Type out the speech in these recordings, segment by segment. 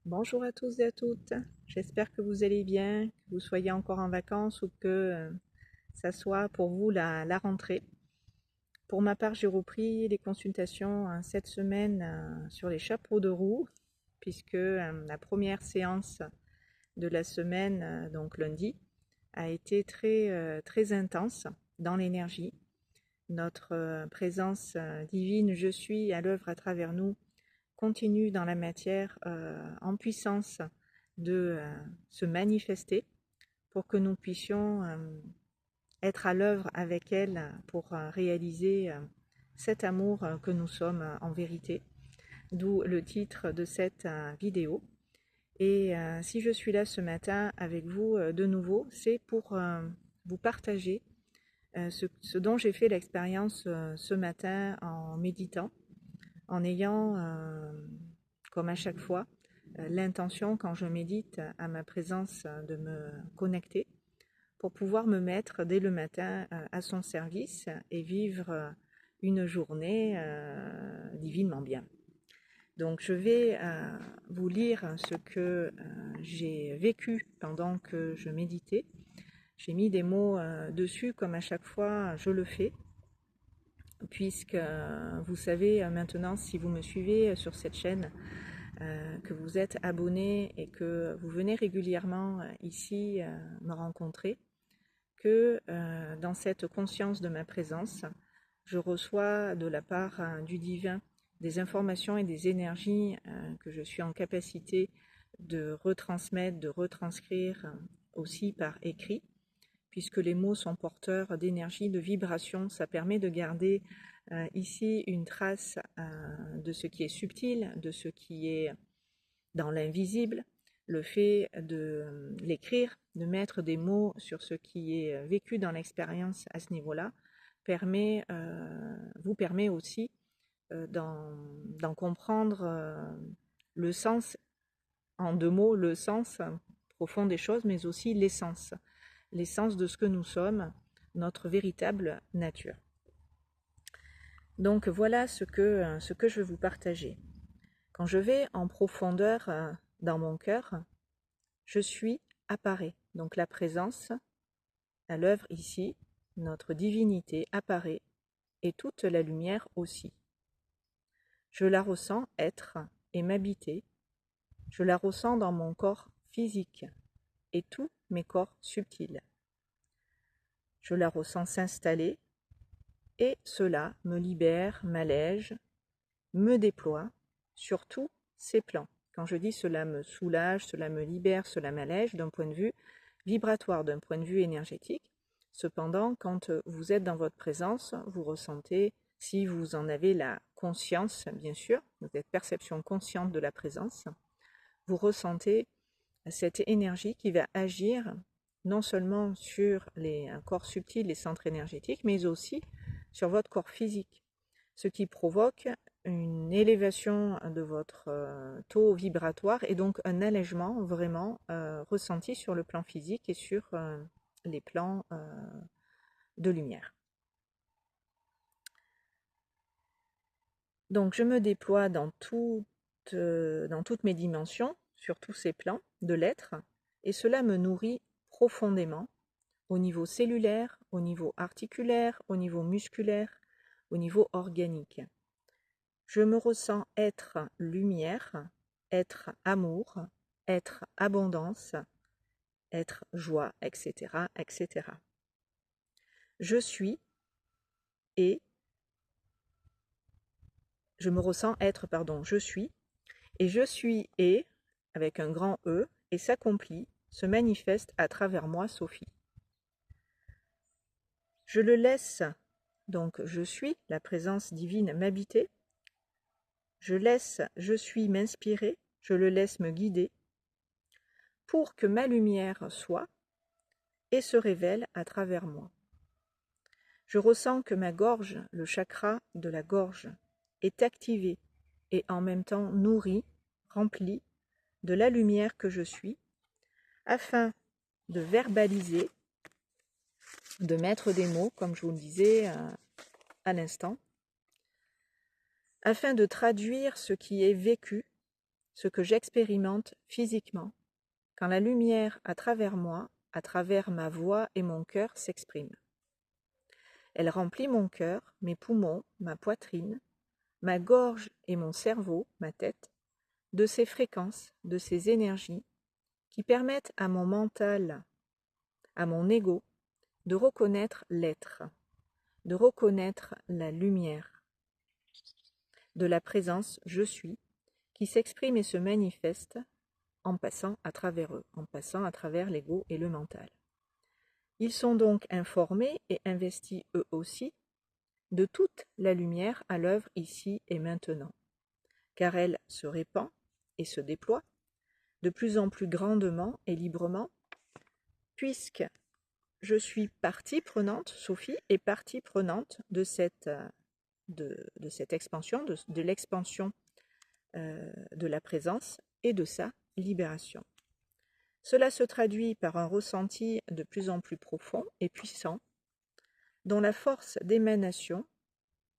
Bonjour à tous et à toutes, j'espère que vous allez bien, que vous soyez encore en vacances ou que ça soit pour vous la rentrée. Pour ma part, j'ai repris les consultations cette semaine sur les chapeaux de roue, puisque la première séance de la semaine, donc lundi, a été très intense dans l'énergie. Notre présence divine, je suis à l'œuvre à travers nous, continue dans la matière en puissance de se manifester pour que nous puissions être à l'œuvre avec elle pour réaliser cet amour que nous sommes en vérité. D'où le titre de cette vidéo. Et si je suis là ce matin avec vous de nouveau, c'est pour vous partager ce dont j'ai fait l'expérience ce matin en méditant, en ayant, comme à chaque fois, l'intention quand je médite à ma présence de me connecter pour pouvoir me mettre dès le matin à son service et vivre une journée divinement bien. Donc je vais vous lire ce que j'ai vécu pendant que je méditais. J'ai mis des mots dessus comme à chaque fois je le fais, puisque vous savez maintenant, si vous me suivez sur cette chaîne, que vous êtes abonné et que vous venez régulièrement ici me rencontrer, que dans cette conscience de ma présence, je reçois de la part du divin des informations et des énergies que je suis en capacité de retransmettre, de retranscrire aussi par écrit, puisque les mots sont porteurs d'énergie, de vibration. Ça permet de garder ici une trace de ce qui est subtil, de ce qui est dans l'invisible. Le fait de l'écrire, de mettre des mots sur ce qui est vécu dans l'expérience à ce niveau-là, vous permet aussi d'en comprendre le sens, en deux mots, le sens profond des choses, mais aussi l'essence de ce que nous sommes, notre véritable nature. Donc voilà ce que je veux vous partager. Quand je vais en profondeur dans mon cœur, je suis apparaît. Donc la présence à l'œuvre ici, notre divinité apparaît et toute la lumière aussi. Je la ressens être et m'habiter. Je la ressens dans mon corps physique et tous mes corps subtils. Je la ressens s'installer et cela me libère, m'allège, me déploie sur tous ces plans. Quand je dis cela me soulage, cela me libère, cela m'allège d'un point de vue vibratoire, d'un point de vue énergétique. Cependant, quand vous êtes dans votre présence, vous ressentez, si vous en avez la conscience, bien sûr, vous êtes perception consciente de la présence, vous ressentez cette énergie qui va agir non seulement sur les corps subtils, les centres énergétiques, mais aussi sur votre corps physique, ce qui provoque une élévation de votre taux vibratoire et donc un allègement vraiment ressenti sur le plan physique et sur les plans de lumière. Donc je me déploie dans toutes mes dimensions, sur tous ces plans de l'être, et cela me nourrit profondément au niveau cellulaire, au niveau articulaire, au niveau musculaire, au niveau organique. Je me ressens être lumière, être amour, être abondance, être joie, etc., etc. Je suis et je me ressens être, je suis, et je suis et, avec un grand E, et s'accomplit, se manifeste à travers moi, Sophie. Je le laisse, donc je suis, la présence divine m'habiter. Je laisse, je suis m'inspirer, je le laisse me guider, pour que ma lumière soit et se révèle à travers moi. Je ressens que ma gorge, le chakra de la gorge, est activé et en même temps nourri, rempli de la lumière que je suis, afin de verbaliser, de mettre des mots, comme je vous le disais à l'instant, afin de traduire ce qui est vécu ce que j'expérimente physiquement, quand la lumière à travers moi, à travers ma voix et mon cœur s'exprime. Elle remplit mon cœur, mes poumons, ma poitrine, ma gorge et mon cerveau, ma tête, de ces fréquences, de ces énergies qui permettent à mon mental, à mon ego, de reconnaître l'être, de reconnaître la lumière, de la présence je suis, qui s'exprime et se manifeste en passant à travers eux, en passant à travers l'ego et le mental. Ils sont donc informés et investis eux aussi de toute la lumière à l'œuvre ici et maintenant, car elle se répand et se déploie de plus en plus grandement et librement, puisque je suis partie prenante, Sophie est partie prenante de cette expansion, de l'expansion de la présence et de sa libération. Cela se traduit par un ressenti de plus en plus profond et puissant, dont la force d'émanation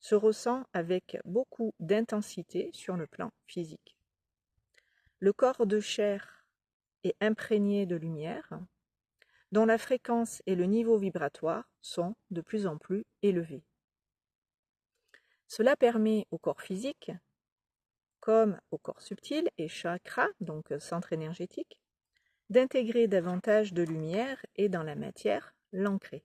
se ressent avec beaucoup d'intensité sur le plan physique. Le corps de chair est imprégné de lumière, dont la fréquence et le niveau vibratoire sont de plus en plus élevés. Cela permet au corps physique, comme au corps subtil et chakra, donc centre énergétique, d'intégrer davantage de lumière et dans la matière, l'ancrer.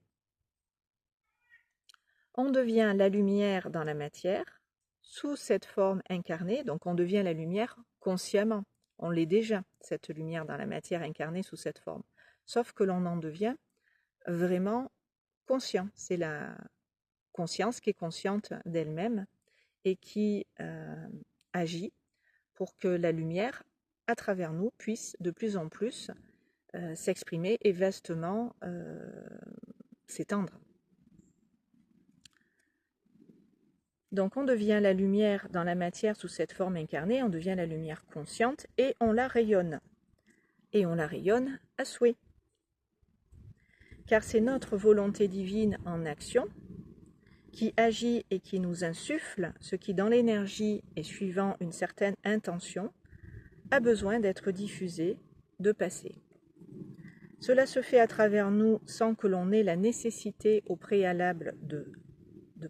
On devient la lumière dans la matière, sous cette forme incarnée, donc on devient la lumière consciemment. On l'est déjà, cette lumière dans la matière incarnée sous cette forme. Sauf que l'on en devient vraiment conscient. C'est la conscience qui est consciente d'elle-même et qui agit pour que la lumière, à travers nous, puisse de plus en plus s'exprimer et vastement s'étendre. Donc on devient la lumière dans la matière sous cette forme incarnée, on devient la lumière consciente et on la rayonne. Et on la rayonne à souhait. Car c'est notre volonté divine en action qui agit et qui nous insuffle ce qui dans l'énergie et suivant une certaine intention a besoin d'être diffusé, de passer. Cela se fait à travers nous sans que l'on ait la nécessité au préalable de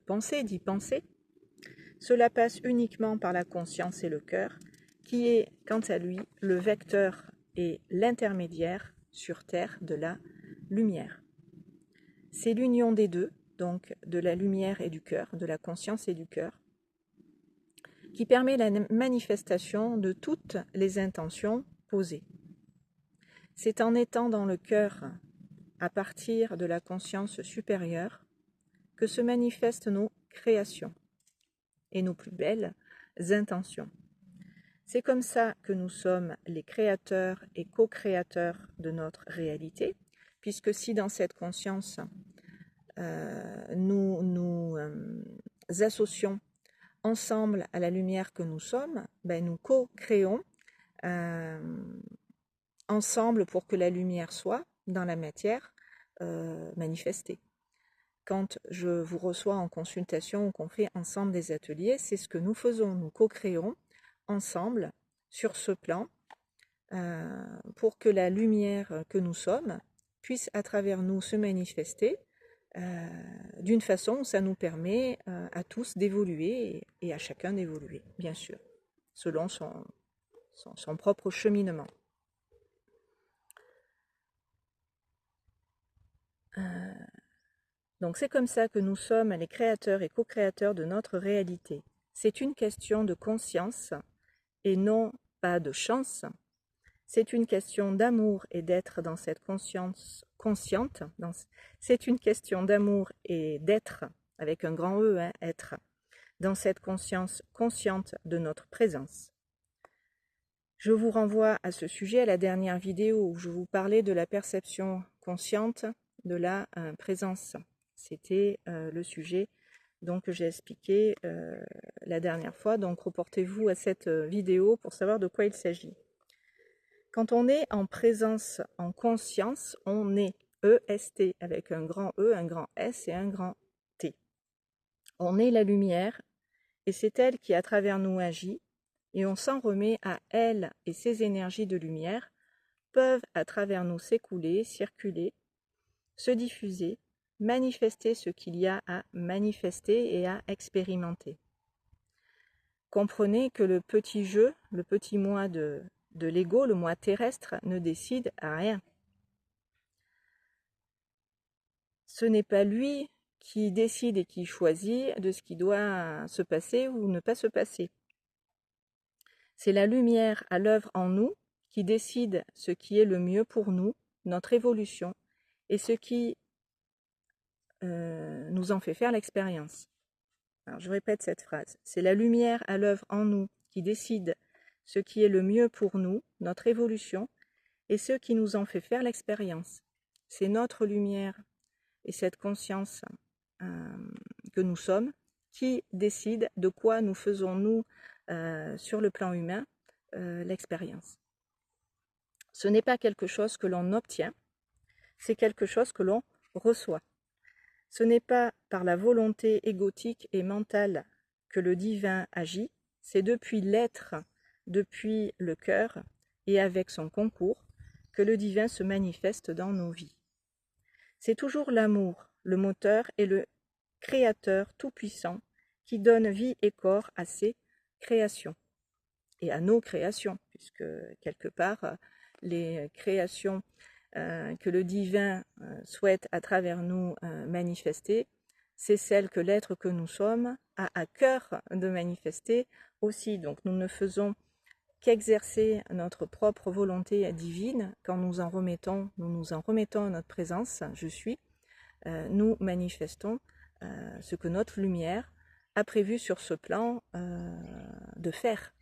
penser, d'y penser. Cela passe uniquement par la conscience et le cœur, qui est, quant à lui, le vecteur et l'intermédiaire sur Terre de la lumière. C'est l'union des deux, donc de la lumière et du cœur, de la conscience et du cœur, qui permet la manifestation de toutes les intentions posées. C'est en étant dans le cœur, à partir de la conscience supérieure, que se manifestent nos créations et nos plus belles intentions. C'est comme ça que nous sommes les créateurs et co-créateurs de notre réalité, puisque si dans cette conscience, nous associons ensemble à la lumière que nous sommes, nous co-créons ensemble pour que la lumière soit, dans la matière, manifestée. Quand je vous reçois en consultation ou qu'on fait ensemble des ateliers, c'est ce que nous faisons, nous co-créons ensemble sur ce plan pour que la lumière que nous sommes puisse à travers nous se manifester d'une façon où ça nous permet à tous d'évoluer et à chacun d'évoluer, bien sûr, selon son propre cheminement. Donc c'est comme ça que nous sommes les créateurs et co-créateurs de notre réalité. C'est une question de conscience et non pas de chance. C'est une question d'amour et d'être dans cette conscience consciente. C'est une question d'amour et d'être, avec un grand E, être, dans cette conscience consciente de notre présence. Je vous renvoie à ce sujet à la dernière vidéo où je vous parlais de la perception consciente de la présence. C'était le sujet que j'ai expliqué la dernière fois. Donc reportez-vous à cette vidéo pour savoir de quoi il s'agit. Quand on est en présence, en conscience, on est EST avec un grand E, un grand S et un grand T. On est la lumière et c'est elle qui à travers nous agit et on s'en remet à elle, et ces énergies de lumière peuvent à travers nous s'écouler, circuler, se diffuser, manifester ce qu'il y a à manifester et à expérimenter. Comprenez que le petit jeu, le petit moi de l'ego, le moi terrestre, ne décide à rien. Ce n'est pas lui qui décide et qui choisit de ce qui doit se passer ou ne pas se passer. C'est la lumière à l'œuvre en nous qui décide ce qui est le mieux pour nous, notre évolution, et ce qui nous en fait faire l'expérience. Alors, je répète cette phrase. C'est la lumière à l'œuvre en nous qui décide ce qui est le mieux pour nous, notre évolution, et ce qui nous en fait faire l'expérience. C'est notre lumière et cette conscience que nous sommes qui décide de quoi nous faisons, nous, sur le plan humain, l'expérience. Ce n'est pas quelque chose que l'on obtient, c'est quelque chose que l'on reçoit. Ce n'est pas par la volonté égotique et mentale que le divin agit, c'est depuis l'être, depuis le cœur et avec son concours que le divin se manifeste dans nos vies. C'est toujours l'amour, le moteur et le créateur tout-puissant qui donne vie et corps à ses créations et à nos créations, puisque quelque part, les créations que le divin souhaite à travers nous manifester, c'est celle que l'être que nous sommes a à cœur de manifester aussi. Donc nous ne faisons qu'exercer notre propre volonté divine quand nous nous en remettons à notre présence, je suis, nous manifestons ce que notre lumière a prévu sur ce plan de faire.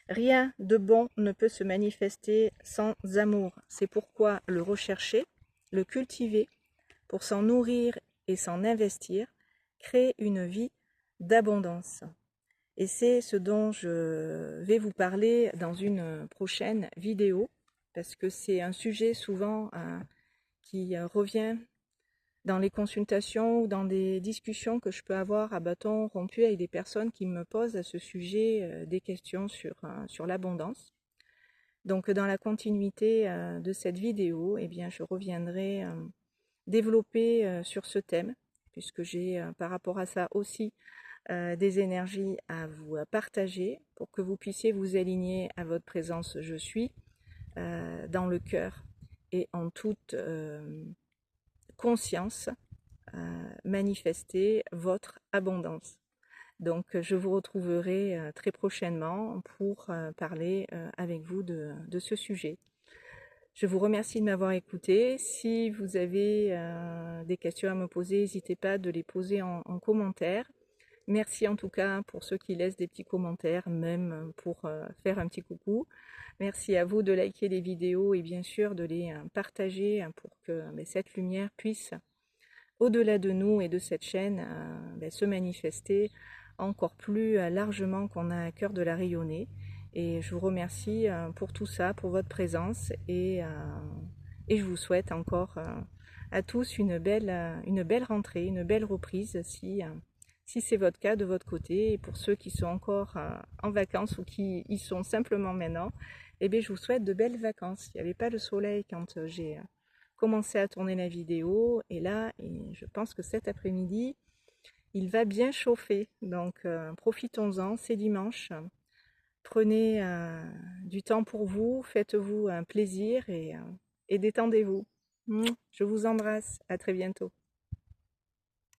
Rien de bon ne peut se manifester sans amour. C'est pourquoi le rechercher, le cultiver, pour s'en nourrir et s'en investir, crée une vie d'abondance. Et c'est ce dont je vais vous parler dans une prochaine vidéo, parce que c'est un sujet souvent qui revient dans les consultations ou dans des discussions que je peux avoir à bâton rompu avec des personnes qui me posent à ce sujet des questions sur l'abondance. Donc dans la continuité de cette vidéo, eh bien, je reviendrai développer sur ce thème, puisque j'ai par rapport à ça aussi des énergies à vous partager pour que vous puissiez vous aligner à votre présence je suis dans le cœur et en toute conscience manifester votre abondance. Donc je vous retrouverai très prochainement pour parler avec vous de ce sujet. Je vous remercie de m'avoir écouté. Si vous avez des questions à me poser, n'hésitez pas de les poser en commentaire. Merci en tout cas pour ceux qui laissent des petits commentaires, même pour faire un petit coucou. Merci à vous de liker les vidéos et bien sûr de les partager pour que cette lumière puisse, au-delà de nous et de cette chaîne, se manifester encore plus largement qu'on a à cœur de la rayonner. Et je vous remercie pour tout ça, pour votre présence et je vous souhaite encore à tous une belle rentrée, une belle reprise si c'est votre cas de votre côté. Et pour ceux qui sont encore en vacances ou qui y sont simplement maintenant, eh bien, je vous souhaite de belles vacances. Il n'y avait pas le soleil quand j'ai commencé à tourner la vidéo. Et là, je pense que cet après-midi, il va bien chauffer. Donc, profitons-en, c'est dimanche. Prenez du temps pour vous, faites-vous un plaisir et détendez-vous. Je vous embrasse, à très bientôt.